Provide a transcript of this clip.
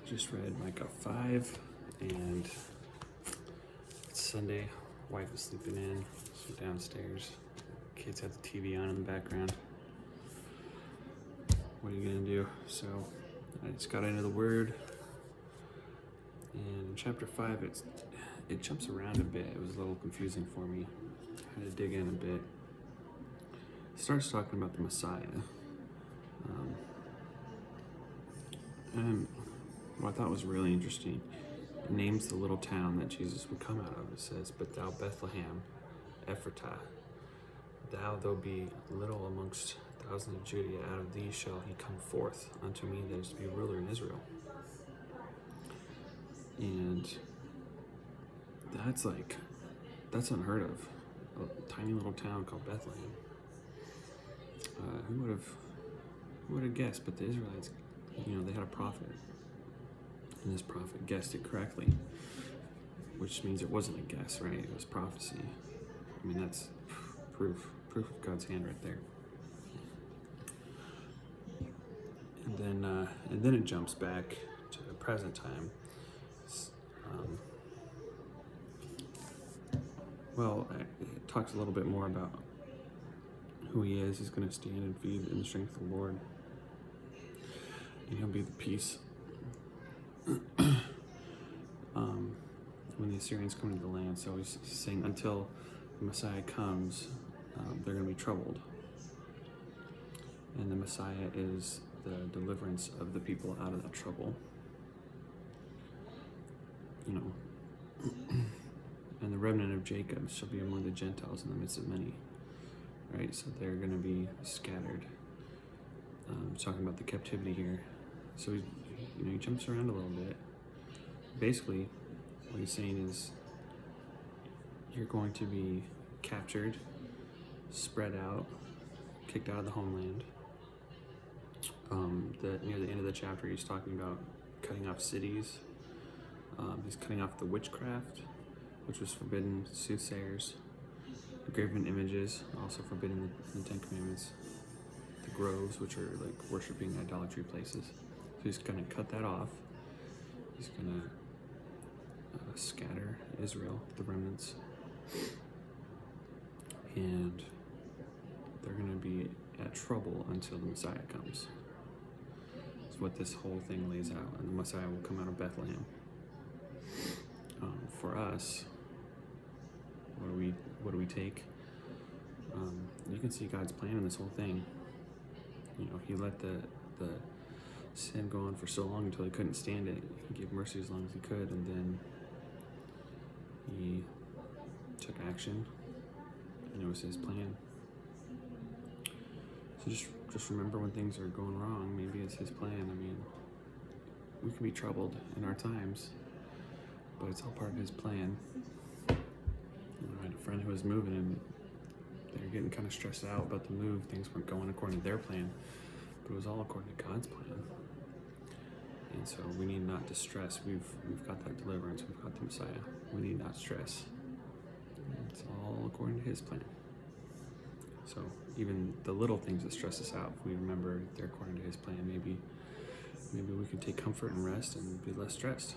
Just read Micah 5, and it's Sunday. Wife is sleeping in, so downstairs. Kids have the TV on in the background. What are you gonna do? So I just got into the Word, and in chapter 5, it jumps around a bit. It was a little confusing for me. I had to dig in a bit. It starts talking about the Messiah. And what I thought was really interesting, it names the little town that Jesus would come out of. It says, "But thou Bethlehem, Ephratah, thou be little amongst thousands of Judah, out of thee shall he come forth unto me that is to be ruler in Israel." And that's unheard of. A tiny little town called Bethlehem. Who would have guessed? But the Israelites, they had a prophet, and this prophet guessed it correctly, which means it wasn't a guess, right? It was prophecy. I mean, that's proof of God's hand right there. And then it jumps back to the present time. It talks a little bit more about who he is. He's going to stand and feed in the strength of the Lord, and he'll be the peace. When the Assyrians come into the land, so he's saying until the Messiah comes, they're going to be troubled. And the Messiah is the deliverance of the people out of that trouble. And the remnant of Jacob shall be among the Gentiles in the midst of many. Right, so they're going to be scattered. Talking about the captivity here. So he jumps around a little bit. Basically, what he's saying is, you're going to be captured, spread out, kicked out of the homeland. Near the end of the chapter, he's talking about cutting off cities. He's cutting off the witchcraft, which was forbidden, soothsayers, graven images, also forbidden in the Ten Commandments, the groves, which are like worshiping idolatry places. So he's going to cut that off. He's going to scatter Israel, the remnants, and they're going to be at trouble until the Messiah comes. That's what this whole thing lays out, and the Messiah will come out of Bethlehem. For us, what do we take? You can see God's plan in this whole thing. He let the sin go on for so long until he couldn't stand it. He gave mercy as long as he could, and then he took action, and it was his plan. So just remember when things are going wrong, maybe it's his plan. I mean, we can be troubled in our times, but it's all part of his plan. I had a friend who was moving, and they were getting kind of stressed out about the move. Things weren't going according to their plan, but it was all according to God's plan. And so we need not to stress. We've got that deliverance. We've got the Messiah. We need not stress. It's all according to his plan. So even the little things that stress us out, if we remember they're according to his plan, maybe we can take comfort and rest and be less stressed.